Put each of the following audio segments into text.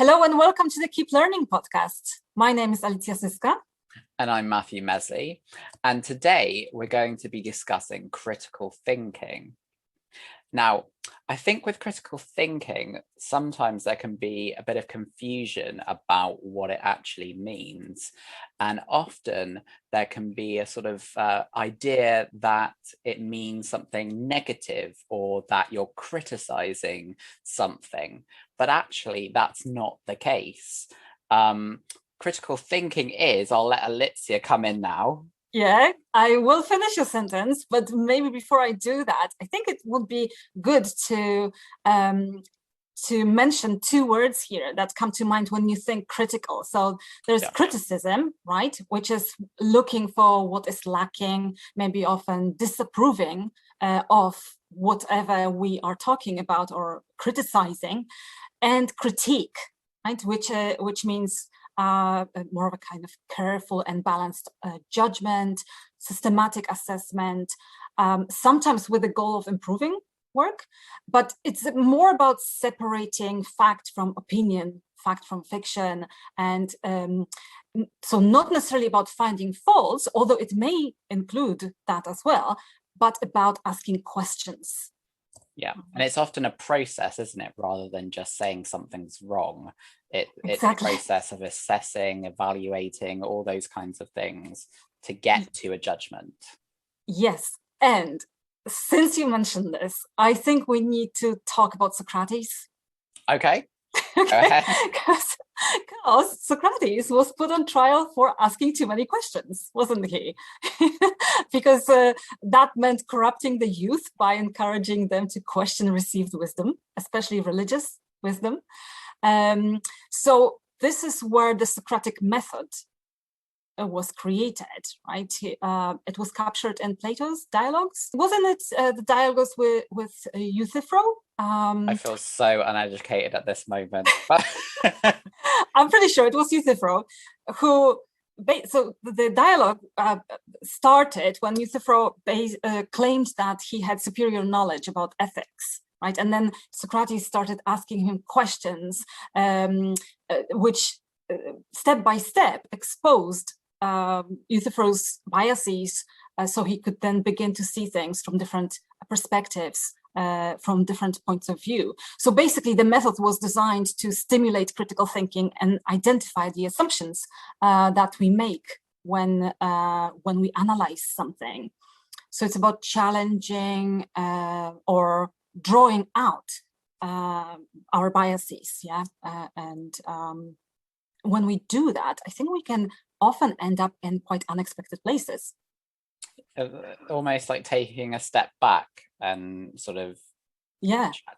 Hello and welcome to the Keep Learning podcast. My name is Alicja Syska. And I'm Matthew Mesley. And today we're going to be discussing critical thinking. Now, I think with critical thinking, sometimes there can be a bit of confusion about what it actually means. And often there can be a sort of idea that it means something negative or that you're criticizing something. But actually, that's not the case. Critical thinking is, I'll let Alicja come in now. Yeah, I will finish your sentence, but maybe before I do that, I think it would be good to mention two words here that come to mind when you think critical. So there's criticism, right, which is looking for what is lacking, maybe often disapproving of whatever we are talking about or criticizing, and critique, right, which means more of a kind of careful and balanced judgment, systematic assessment, sometimes with the goal of improving work, but it's more about separating fact from opinion, fact from fiction, and so not necessarily about finding faults, although it may include that as well, but about asking questions. Yeah, and it's often a process, isn't it, rather than just saying something's wrong. It's Exactly. a process of assessing, evaluating, all those kinds of things to get to a judgment. Yes, and since you mentioned this, I think we need to talk about Socrates. Okay, go ahead. Because Socrates was put on trial for asking too many questions, wasn't he? Because that meant corrupting the youth by encouraging them to question received wisdom, especially religious wisdom. So this is where the Socratic method was created, right? It was captured in Plato's dialogues. Wasn't it the dialogues with Euthyphro? I feel so uneducated at this moment. I'm pretty sure it was Euthyphro who. So the dialogue started when Euthyphro claimed that he had superior knowledge about ethics, right? And then Socrates started asking him questions, which step by step exposed Euthyphro's biases, so he could then begin to see things from different perspectives, from different points of view. So basically, the method was designed to stimulate critical thinking and identify the assumptions that we make when we analyze something. So it's about challenging or drawing out our biases, and when we do that, I think we can often end up in quite unexpected places. Almost like taking a step back and sort of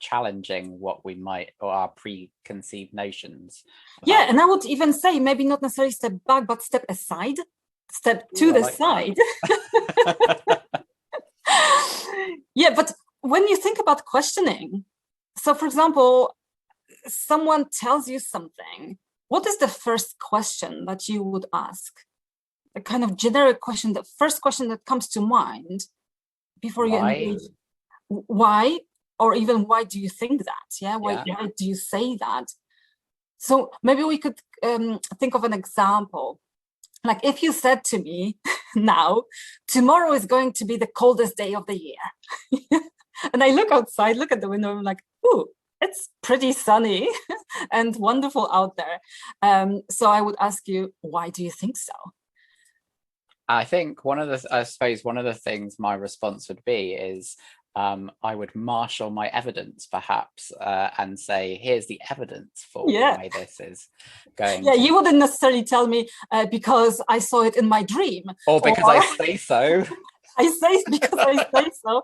challenging what we might, or our preconceived notions. And I would even say maybe not necessarily step back, but step aside, step to the side. Yeah, but when you think about questioning, so for example, someone tells you something, what is the first question that you would ask? A kind of generic question, the first question that comes to mind before you engage. Why? Or even why do you think that? Why do you say that? So maybe we could think of an example. Like if you said to me now, tomorrow is going to be the coldest day of the year. And I look outside, look at the window, I'm like, ooh, it's pretty sunny and wonderful out there. So I would ask you, why do you think so? I think one of the things my response would be is I would marshal my evidence perhaps and say, here's the evidence for why this is going. Yeah, you wouldn't necessarily tell me because I saw it in my dream. Or because I say so. I say because I say so,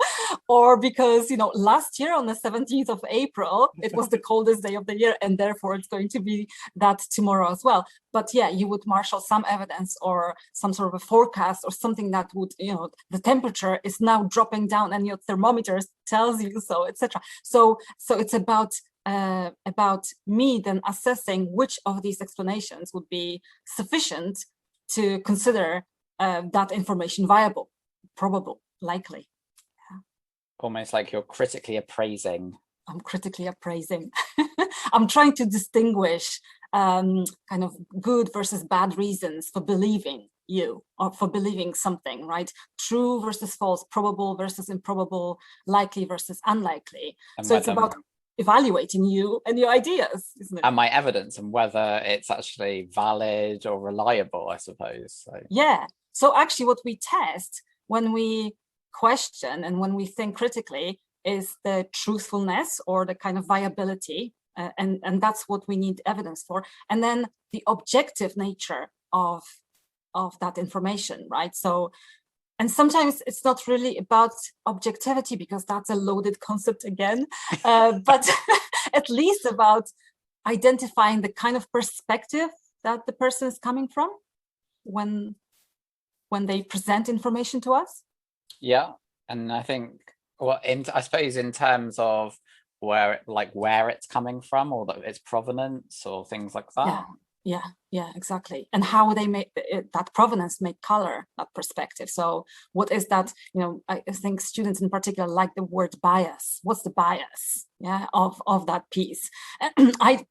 or because, last year on the 17th of April, it was the coldest day of the year, and therefore it's going to be that tomorrow as well. But yeah, you would marshal some evidence or some sort of a forecast or something that would, the temperature is now dropping down and your thermometer tells you so, etc. So it's about me then assessing which of these explanations would be sufficient to consider that information viable. Probable, likely. Almost like you're critically appraising I'm critically appraising. I'm trying to distinguish kind of good versus bad reasons for believing you or for believing something, right? True versus false, probable versus improbable, likely versus unlikely. And so it's about evaluating you and your ideas, isn't it? And my evidence and whether it's actually valid or reliable, I suppose. So. Yeah. So actually what we test when we question and when we think critically is the truthfulness or the kind of viability. And that's what we need evidence for. And then the objective nature of that information, right? So, and sometimes it's not really about objectivity because that's a loaded concept again, but at least about identifying the kind of perspective that the person is coming from when they present information to us. Yeah, and I think, well, I suppose in terms of where it's coming from or its provenance or things like that. Yeah, exactly. And how they make that provenance make color that perspective. So what is that, I think students in particular like the word bias. What's the bias, of that piece? I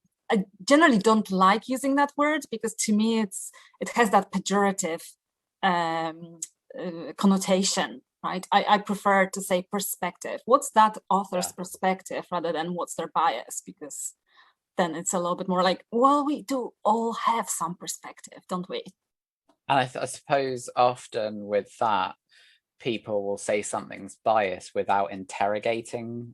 generally don't like using that word because to me it has that pejorative connotation, right? I prefer to say perspective. What's that author's perspective rather than what's their bias? Because then it's a little bit more like, well, we do all have some perspective, don't we? And I suppose often with that, people will say something's biased without interrogating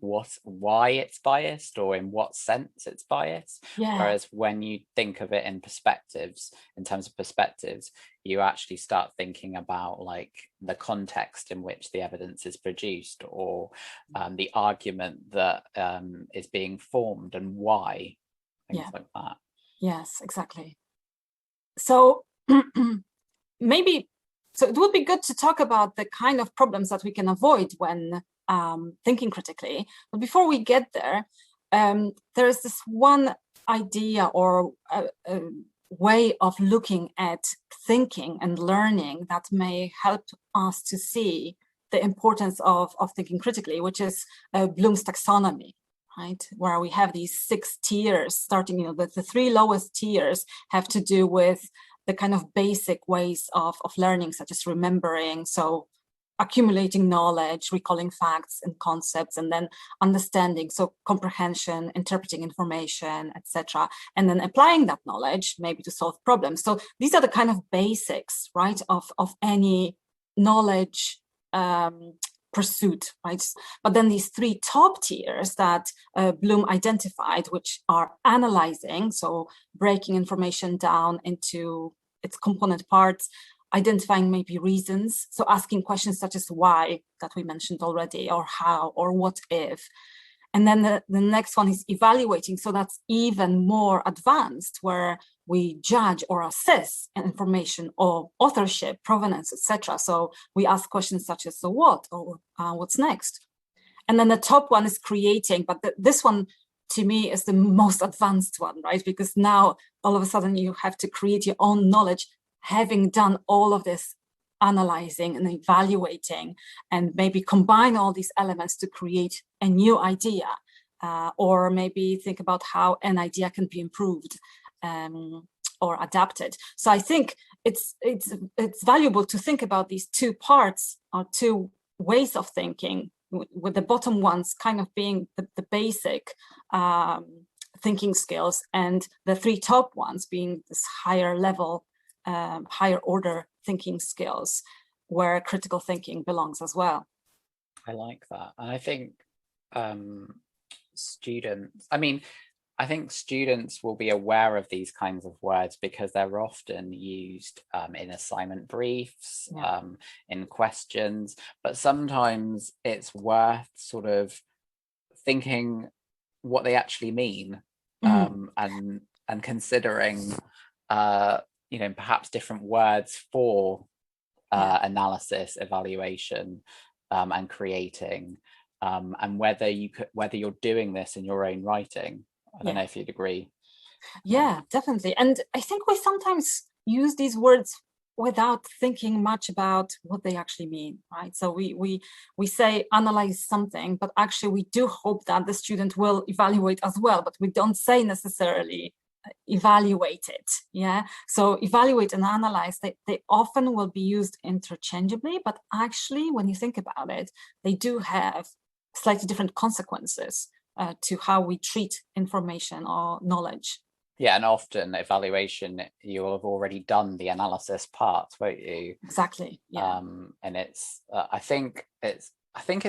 why it's biased or in what sense it's biased. Whereas when you think of it in terms of perspectives, you actually start thinking about the context in which the evidence is produced or the argument that is being formed and why, things like that. Yes, exactly. So maybe so it would be good to talk about the kind of problems that we can avoid when thinking critically. But before we get there, there is this one idea or a way of looking at thinking and learning that may help us to see the importance of thinking critically, which is Bloom's taxonomy, right? Where we have these 6 tiers starting, the 3 lowest tiers have to do with the kind of basic ways of learning, such as remembering, so accumulating knowledge, recalling facts and concepts, and then understanding, so comprehension, interpreting information, etc., and then applying that knowledge maybe to solve problems. So these are the kind of basics, right, of any knowledge pursuit, right? But then these 3 top tiers that Bloom identified, which are analyzing, so breaking information down into its component parts, identifying maybe reasons, so asking questions such as why, that we mentioned already, or how, or what if. And then the next one is evaluating, so that's even more advanced, where we judge or assess information or authorship, provenance, etc. So we ask questions such as, so what, or what's next? And then the top one is creating, but this one to me is the most advanced one, right? Because now all of a sudden you have to create your own knowledge, having done all of this analyzing and evaluating, and maybe combine all these elements to create a new idea, or maybe think about how an idea can be improved or adapted. So I think it's valuable to think about these 2 parts or 2 ways of thinking, with the bottom ones kind of being the basic thinking skills, and the 3 top ones being this higher level, higher order thinking skills, where critical thinking belongs as well. I like that. And I think students will be aware of these kinds of words because they're often used in assignment briefs, in questions, but sometimes it's worth sort of thinking what they actually mean, and considering perhaps different words for analysis, evaluation, and creating, and whether you're doing this in your own writing. I don't know if you'd agree. Yeah, definitely. And I think we sometimes use these words without thinking much about what they actually mean, right? So we say analyze something, but actually we do hope that the student will evaluate as well, but we don't say necessarily evaluate it. Yeah, so evaluate and analyze, they often will be used interchangeably, but actually when you think about it, they do have slightly different consequences to how we treat information or knowledge. Yeah, and often evaluation, you'll have already done the analysis part, won't you? Exactly. Yeah. And it's I think it's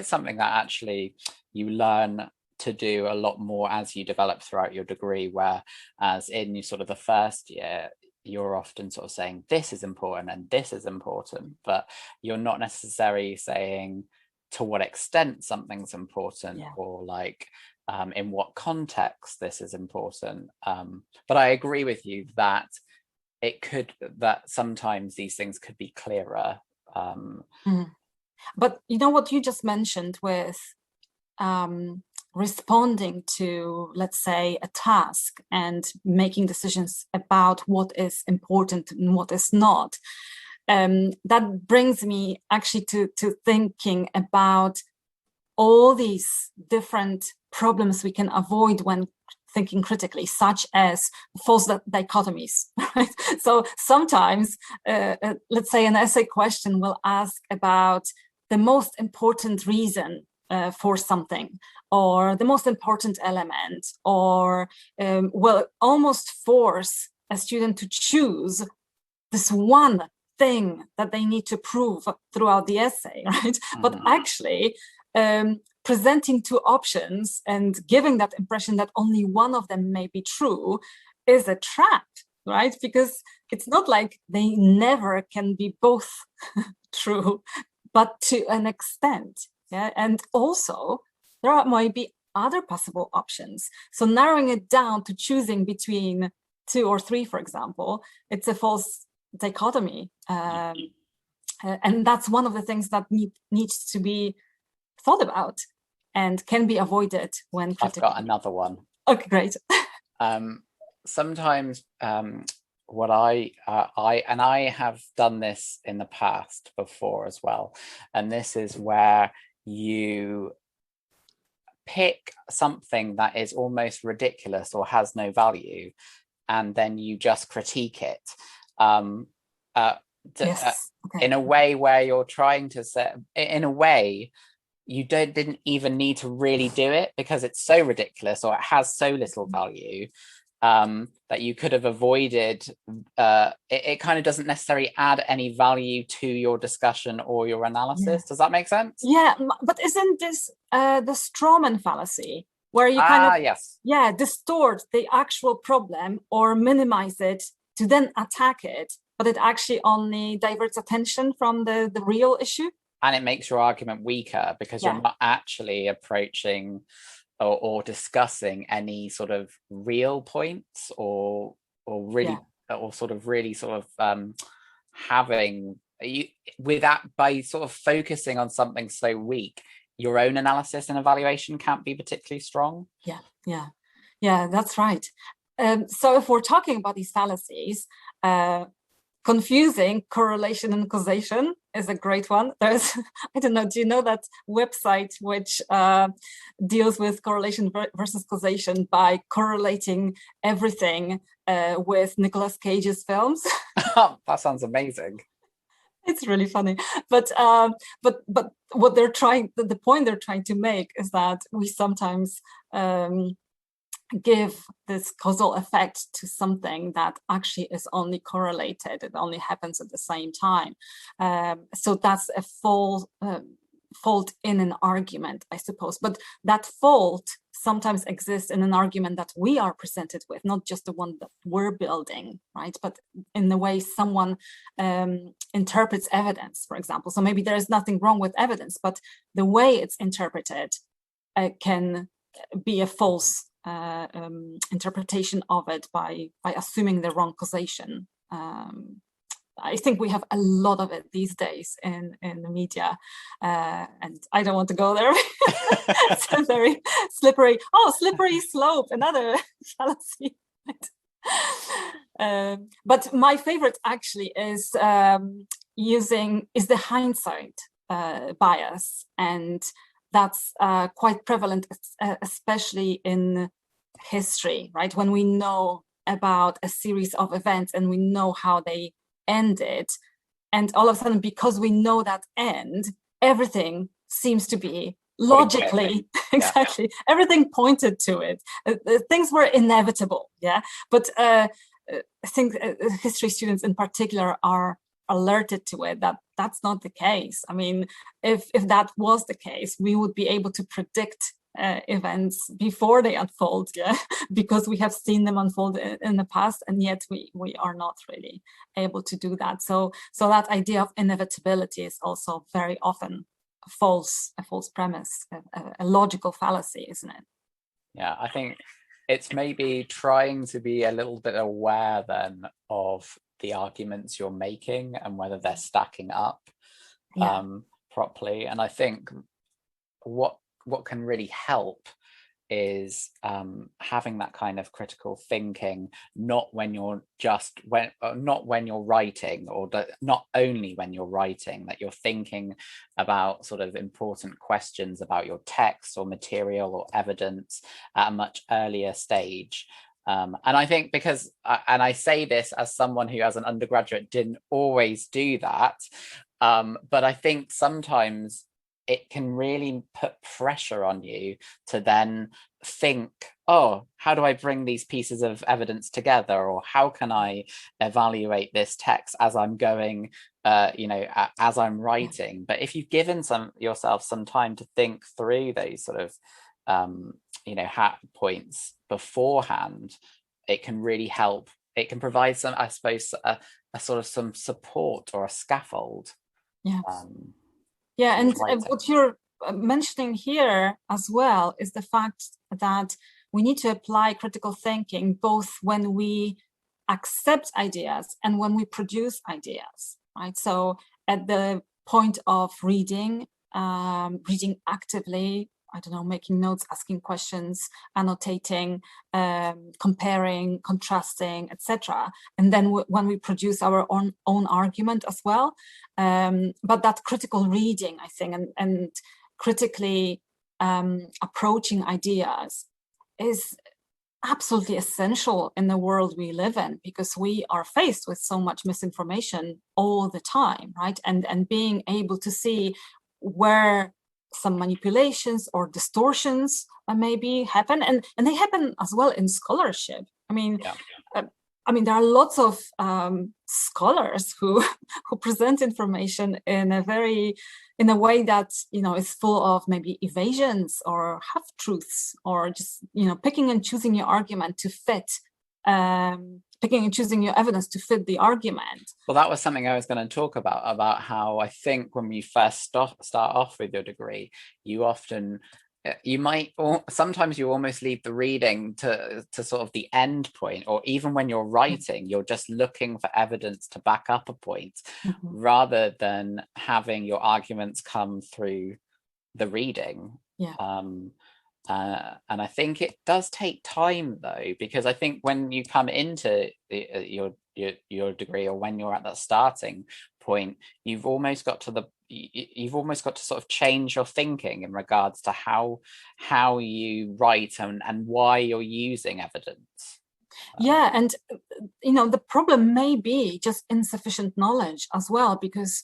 something that actually you learn to do a lot more as you develop throughout your degree, whereas in sort of the first year, you're often sort of saying this is important and this is important, but you're not necessarily saying to what extent something's important, or like in what context this is important. But I agree with you that that sometimes these things could be clearer. But you know what you just mentioned with responding to, let's say, a task and making decisions about what is important and what is not. That brings me actually to thinking about all these different problems we can avoid when thinking critically, such as false dichotomies, right? So sometimes, let's say an essay question will ask about the most important reason for something, or the most important element, or will almost force a student to choose this one thing that they need to prove throughout the essay, right? But actually, presenting two options and giving that impression that only one of them may be true is a trap, right? Because it's not like they never can be both true, but to an extent. Yeah, and also there might be other possible options. So narrowing it down to choosing between 2 or 3, for example, it's a false dichotomy. And that's one of the things that needs to be thought about and can be avoided when critical. I've got another one. Okay, great. Sometimes what I have done this in the past before as well, and this is where you pick something that is almost ridiculous or has no value, and then you just critique it in a way where you're trying to say, in a way you didn't even need to really do it because it's so ridiculous or it has so little value that you could have avoided. It kind of doesn't necessarily add any value to your discussion or your analysis. Does that make sense? Yeah, but isn't this the strawman fallacy, where you kind of distort the actual problem or minimize it to then attack it, but it actually only diverts attention from the real issue? And it makes your argument weaker because you're not actually approaching or discussing any sort of real points or really having you with that, by sort of focusing on something so weak, your own analysis and evaluation can't be particularly strong. Yeah, that's right. So if we're talking about these fallacies, confusing correlation and causation is a great one. There's, I don't know, do you know that website which deals with correlation versus causation by correlating everything with Nicolas Cage's films? That sounds amazing. It's really funny, but what they're trying, the point they're trying to make is that we sometimes give this causal effect to something that actually is only correlated. It only happens at the same time. So that's a fault in an argument, I suppose. But that fault sometimes exists in an argument that we are presented with, not just the one that we're building, right? But in the way someone interprets evidence, for example. So maybe there is nothing wrong with evidence, but the way it's interpreted can be a false interpretation of it by assuming the wrong causation. I think we have a lot of it these days in the media, and I don't want to go there. It's a very slippery slope, another fallacy. But my favorite actually is the hindsight bias, and that's quite prevalent, especially in history, right? When we know about a series of events and we know how they ended, and all of a sudden, because we know that end, everything seems to be logically exactly, everything pointed to it. Things were inevitable, yeah. But I think history students in particular are alerted to it, that that's not the case. I mean, if that was the case, we would be able to predict events before they unfold, yeah, because we have seen them unfold in the past, and yet we are not really able to do that. So that idea of inevitability is also very often a false premise, a logical fallacy, isn't it? Yeah, I think it's maybe trying to be a little bit aware then of the arguments you're making and whether they're stacking up properly. And I think what can really help is having that kind of critical thinking, not when you're writing, or not only when you're writing, that you're thinking about sort of important questions about your text or material or evidence at a much earlier stage. And I think because, and I say this as someone who as an undergraduate didn't always do that, but I think sometimes it can really put pressure on you to then think, oh, how do I bring these pieces of evidence together? Or how can I evaluate this text as I'm going, as I'm writing? But if you've given yourself some time to think through those sort of, points beforehand, it can really help. It can provide some, I suppose, a sort of some support or a scaffold. Yeah. Yeah, and what you're mentioning here as well is the fact that we need to apply critical thinking both when we accept ideas and when we produce ideas, right? So at the point of reading actively, I don't know, making notes, asking questions, annotating, comparing, contrasting, etc. And then when we produce our own argument as well. But that critical reading, I think, and critically approaching ideas is absolutely essential in the world we live in, because we are faced with so much misinformation all the time, right? And being able to see where some manipulations or distortions maybe happen, and they happen as well in scholarship. I mean, there are lots of scholars who present information in a way that is full of maybe evasions or half truths, or just picking and choosing your argument to fit. Picking and choosing your evidence to fit the argument. Well, that was something I was going to talk about how I think when you first start off with your degree, sometimes you almost leave the reading to sort of the end point, or even when you're writing, you're just looking for evidence to back up a point, rather than having your arguments come through the reading. And I think it does take time, though, because I think when you come into your degree, or when you're at that starting point, you've almost got to sort of change your thinking in regards to how you write and why you're using evidence. Yeah, and the problem may be just insufficient knowledge as well, because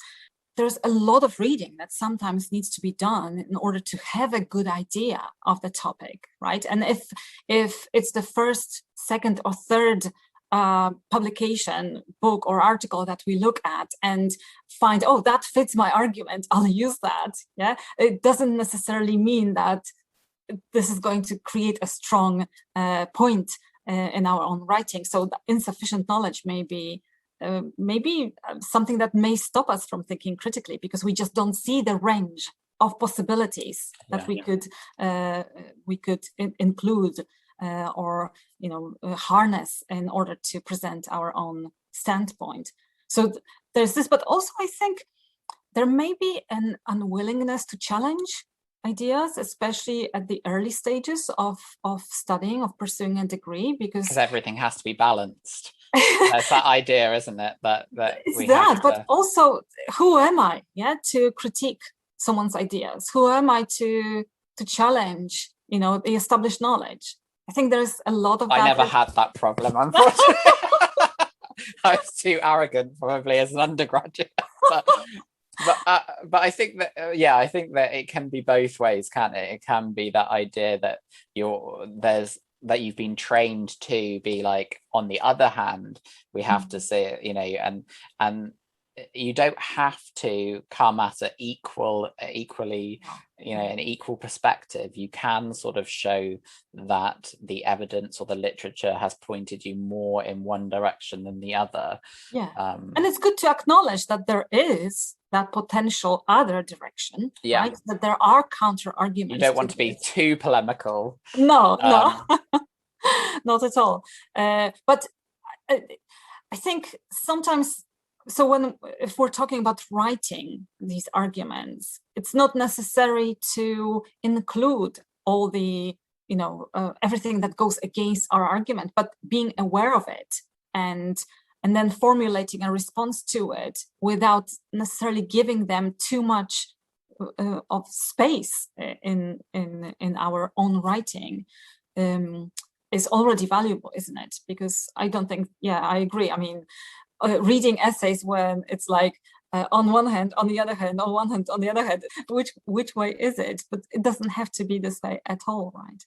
there's a lot of reading that sometimes needs to be done in order to have a good idea of the topic, right? And if it's the first, second, or third publication, book, or article that we look at and find, oh, that fits my argument, I'll use that. Yeah, it doesn't necessarily mean that this is going to create a strong point in our own writing. So insufficient knowledge may be something that may stop us from thinking critically, because we just don't see the range of possibilities that we could include or harness in order to present our own standpoint. So there's this, but also I think there may be an unwillingness to challenge ideas, especially at the early stages of studying, of pursuing a degree, because everything has to be balanced. That's that idea, isn't it? That it's we that, have to... but also, who am I, to critique someone's ideas? Who am I to challenge, the established knowledge? I think there's a lot of that. I never had that problem, unfortunately. I was too arrogant, probably, as an undergraduate. But I think that I think that it can be both ways, can't it? It can be that idea that that you've been trained to be like, on the other hand, we have to say it, and you don't have to come at it equally, an equal perspective. You can sort of show that the evidence or the literature has pointed you more in one direction than the other. And it's good to acknowledge that there is that potential other direction, right? That there are counter arguments. You don't want to be too polemical. No, not at all. But I think sometimes, so if we're talking about writing these arguments, it's not necessary to include all the, everything that goes against our argument, but being aware of it and then formulating a response to it without necessarily giving them too much of space in our own writing is already valuable, isn't it? Because I don't think, I agree. I mean, reading essays when it's like on one hand, on the other hand, on one hand, on the other hand, which way is it? But it doesn't have to be this way at all, right?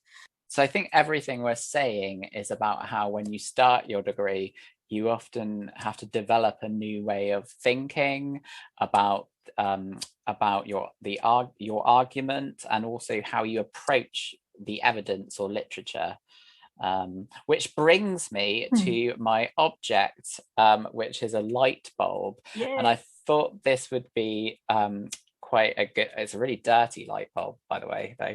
So I think everything we're saying is about how, when you start your degree, you often have to develop a new way of thinking about your argument, and also how you approach the evidence or literature. Which brings me to my object, which is a light bulb. And I thought this would be quite a good, it's a really dirty light bulb, by the way, though.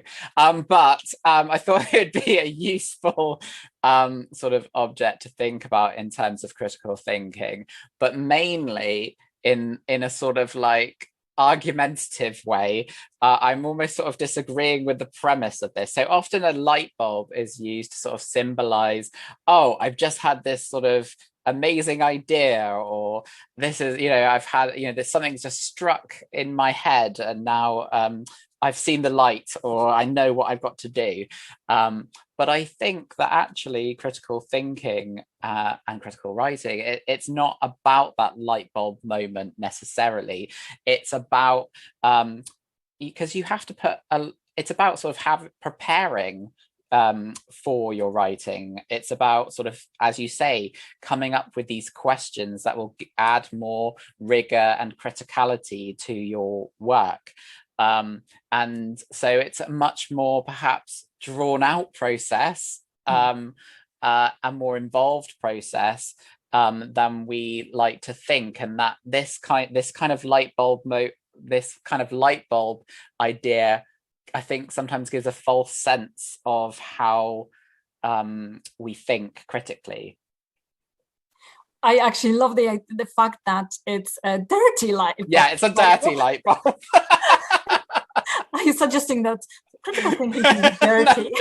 But I thought it would be a useful sort of object to think about in terms of critical thinking, but mainly in a sort of like argumentative way. I'm almost sort of disagreeing with the premise of this. So often a light bulb is used to sort of symbolize, oh, I've just had this sort of amazing idea, or this is, I've had, there's something's just struck in my head, and now I've seen the light, or I know what I've got to do. But I think that actually critical thinking and critical writing, it's not about that light bulb moment necessarily. It's about, because you have to put, it's about sort of preparing for your writing. It's about sort of, as you say, coming up with these questions that will add more rigor and criticality to your work. And so it's a much more perhaps drawn out process, a more involved process than we like to think, and that this kind of light bulb idea, I think, sometimes gives a false sense of how we think critically. I actually love the fact that it's a dirty light bulb. Yeah, it's a dirty light bulb. Are you suggesting that critical thinking is dirty?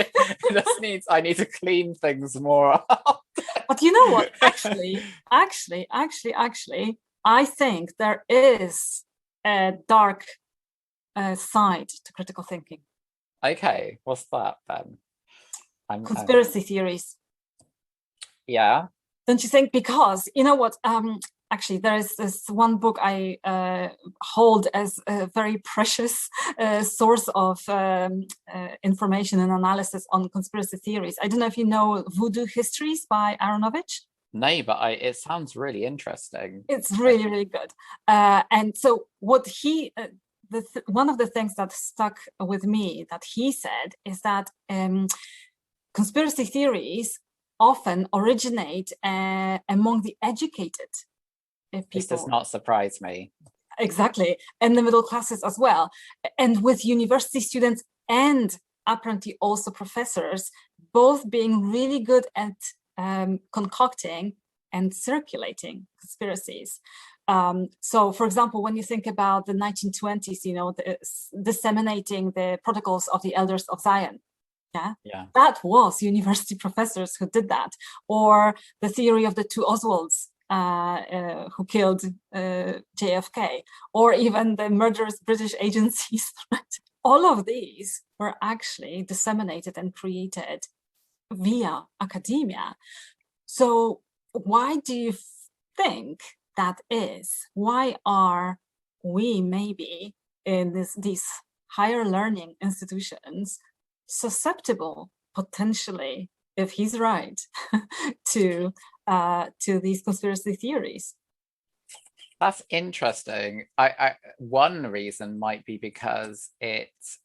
No, I need to clean things more up. But you know what? Actually, I think there is a dark side to critical thinking. Okay, what's that then? Conspiracy theories. Yeah. Don't you think? Because you know what? Actually, there is this one book I hold as a very precious source of information and analysis on conspiracy theories. I don't know if you know Voodoo, Histories by Aaronovitch. No, but it sounds really interesting. It's really, really good. And so what he, one of the things that stuck with me that he said is that conspiracy theories often originate among the educated people. This does not surprise me. Exactly. And the middle classes as well. And with university students and apparently also professors, both being really good at concocting and circulating conspiracies. So, for example, when you think about the 1920s, disseminating the protocols of the Elders of Zion, that was university professors who did that, or the theory of the two Oswalds who killed JFK, or even the murderous British agencies. All of these were actually disseminated and created via academia. So why do you think that is? Why are we maybe in these higher learning institutions susceptible, potentially, if he's right, to these conspiracy theories? That's interesting. One reason might be because it's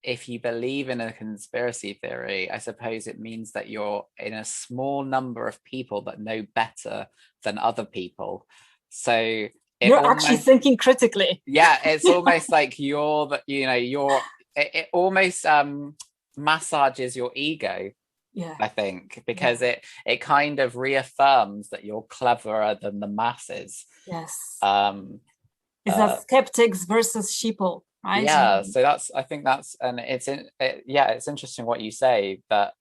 if you believe in a conspiracy theory, I suppose it means that you're in a small number of people that know better than other people. So you're actually thinking critically. Yeah, it's almost like it almost massages your ego. Yeah, I think, because it kind of reaffirms that you're cleverer than the masses. Yes. It's a skeptics versus sheeple, right? Yeah, so it's interesting what you say, that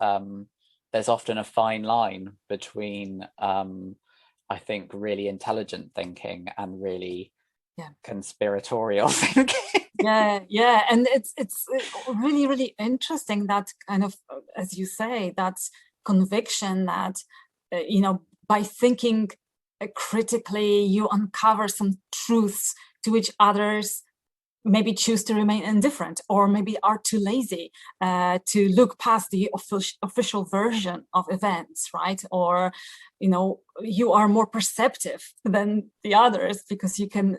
there's often a fine line between I think really intelligent thinking and really conspiratorial thinking. Yeah, and it's really, really interesting, that kind of, as you say, that conviction that by thinking critically, you uncover some truths to which others maybe choose to remain indifferent, or maybe are too lazy to look past the official version of events, right? Or you are more perceptive than the others because you can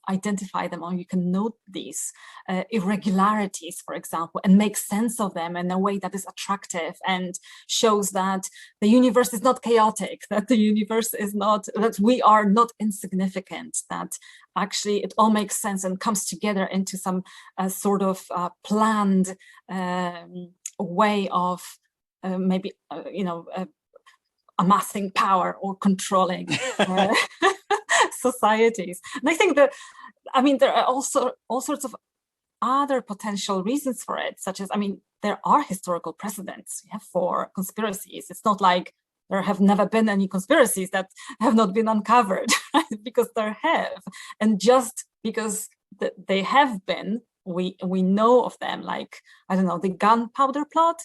identify them, or you can note these irregularities, for example, and make sense of them in a way that is attractive and shows that the universe is not chaotic, that the universe is not, that we are not insignificant, that actually it all makes sense and comes together into some sort of planned way of maybe amassing power or controlling societies. And I think that, there are also all sorts of other potential reasons for it, such as, there are historical precedents for conspiracies. It's not like there have never been any conspiracies that have not been uncovered, right? Because there have. And just because they have been, we know of them, like, I don't know, the gunpowder plot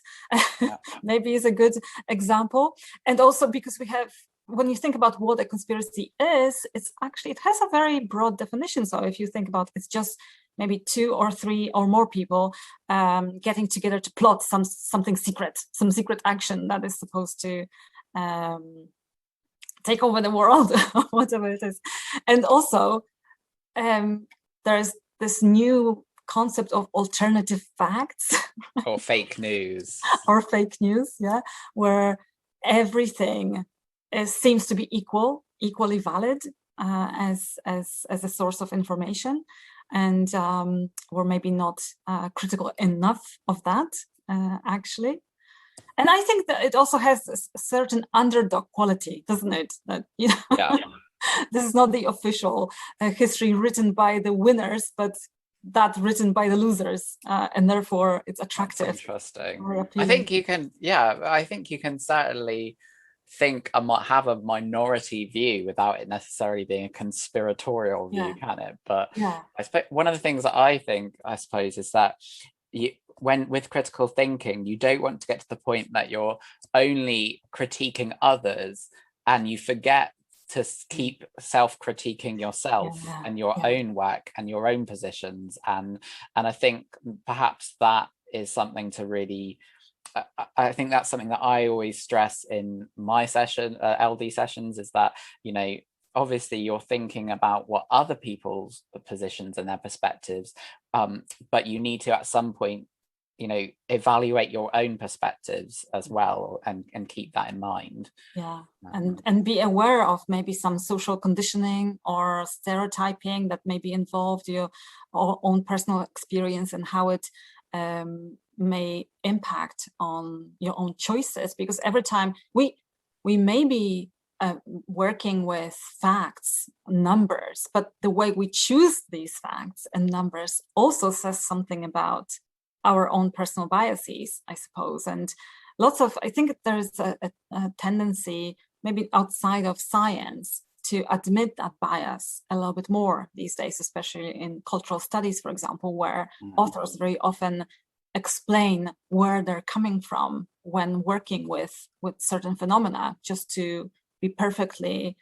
maybe is a good example. And also because we have, when you think about what a conspiracy is, it has a very broad definition. So if you think about, it's just maybe 2 or 3 or more people getting together to plot something secret, some secret action that is supposed to take over the world, whatever it is. And also there's this new concept of alternative facts or fake news, where everything seems to be equally valid as a source of information, and we're maybe not critical enough of that actually. And I think that it also has a certain underdog quality, doesn't it? That this is not the official history written by the winners, but that written by the losers, and therefore it's attractive. That's interesting. I think you can certainly have a minority view without it necessarily being a conspiratorial view, can it? But I suppose one of the things that I suppose is that with critical thinking, you don't want to get to the point that you're only critiquing others and you forget to keep self-critiquing yourself and your own work and your own positions, and I think perhaps that is something to really, I think that's something that I always stress in my LD sessions, is that obviously you're thinking about what other people's positions and their perspectives, but you need to at some point evaluate your own perspectives as well, and keep that in mind. And be aware of maybe some social conditioning or stereotyping that may be involved, your own personal experience, and how it may impact on your own choices. Because every time we may be working with facts, numbers, but the way we choose these facts and numbers also says something about our own personal biases, I suppose. And I think there's a tendency, maybe outside of science, to admit that bias a little bit more these days, especially in cultural studies, for example, where authors very often explain where they're coming from when working with certain phenomena, just to be perfectly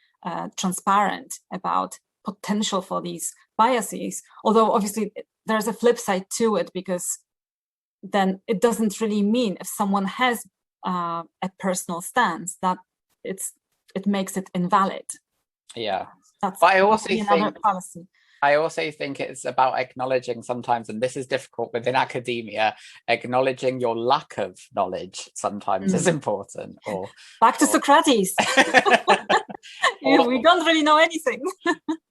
transparent about potential for these biases. Although obviously there's a flip side to it, because then it doesn't really mean if someone has a personal stance that it makes it invalid. Yeah, That's but I also another fallacy. I also think it's about acknowledging sometimes, and this is difficult within academia, acknowledging your lack of knowledge sometimes is important. Or back to Socrates. We don't really know anything.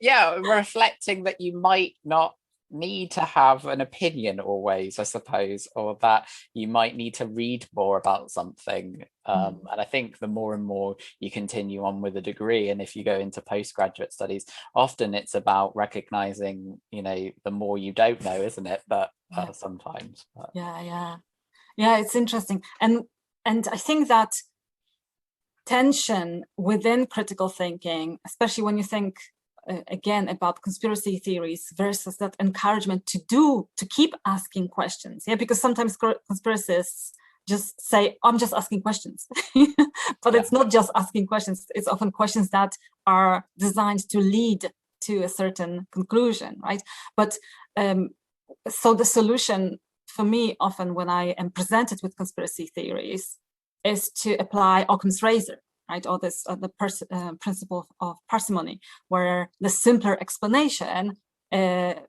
Yeah, reflecting that you might not need to have an opinion always, I suppose, or that you might need to read more about something. And I think the more and more you continue on with a degree, and if you go into postgraduate studies, often it's about recognizing, the more you don't know, isn't it? But sometimes. Yeah, it's interesting. And I think that tension within critical thinking, especially when you think again about conspiracy theories versus that encouragement to keep asking questions, because sometimes conspiracists just say, I'm just asking questions. But it's not just asking questions, it's often questions that are designed to lead to a certain conclusion, right? But so the solution for me, often when I am presented with conspiracy theories, is to apply Occam's razor, right? Or this principle of parsimony, where the simpler explanation that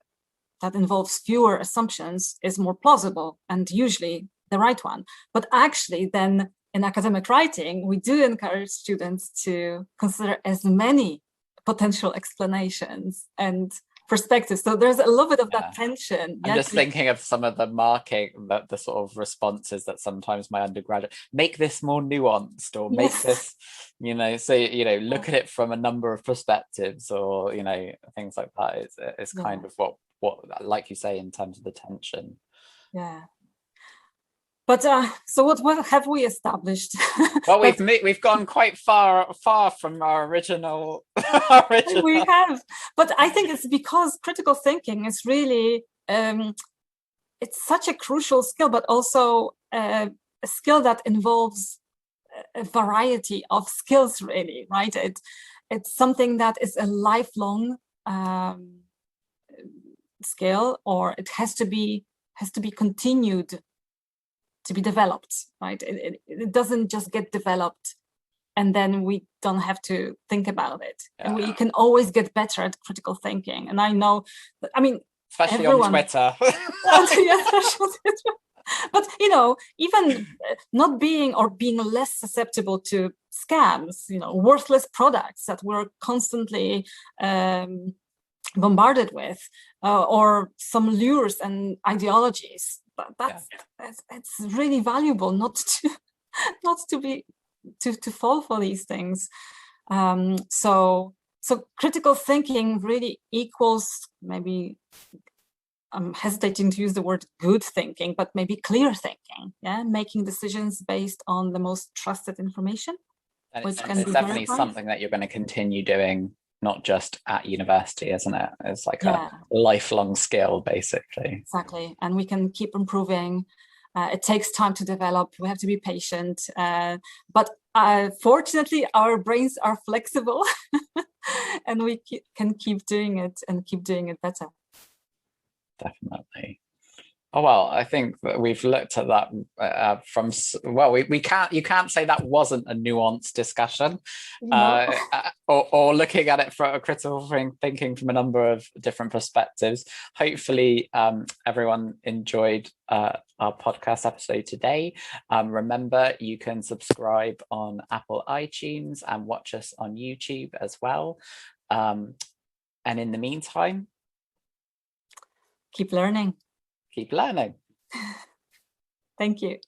involves fewer assumptions is more plausible and usually the right one. But actually, then in academic writing, we do encourage students to consider as many potential explanations and perspectives. So there's a little bit of that tension. I'm just thinking of some of the marking, the sort of responses that sometimes my undergraduate make this more nuanced, or make this, look at it from a number of perspectives, or things like that. It's kind of what, like you say, in terms of the tension. Yeah. But so what have we established? Well, we've gone quite far from our original. We have, but I think it's because critical thinking is really it's such a crucial skill, but also a skill that involves a variety of skills, really, right? It's something that is a lifelong skill, or it has to be continued to be developed, right? It doesn't just get developed and then we don't have to think about it. And we can always get better at critical thinking. And I know that, especially on Twitter. But even not being, or being less susceptible to scams, worthless products that we're constantly bombarded with, or some lures and ideologies. It's really valuable not to fall for these things. So critical thinking really equals, maybe I'm hesitating to use the word good thinking, but maybe clear thinking, making decisions based on the most trusted information. And it's definitely something that you're going to continue doing, not just at university, isn't it? It's like a lifelong skill, basically. Exactly. And we can keep improving. It takes time to develop. We have to be patient. But fortunately, our brains are flexible and we can keep doing it and keep doing it better. Definitely. Oh, well, I think that we've looked at that you can't say that wasn't a nuanced discussion, or looking at it from a critical thinking from a number of different perspectives. Hopefully everyone enjoyed our podcast episode today. Remember, you can subscribe on Apple iTunes and watch us on YouTube as well. And in the meantime, keep learning. Keep learning. Thank you.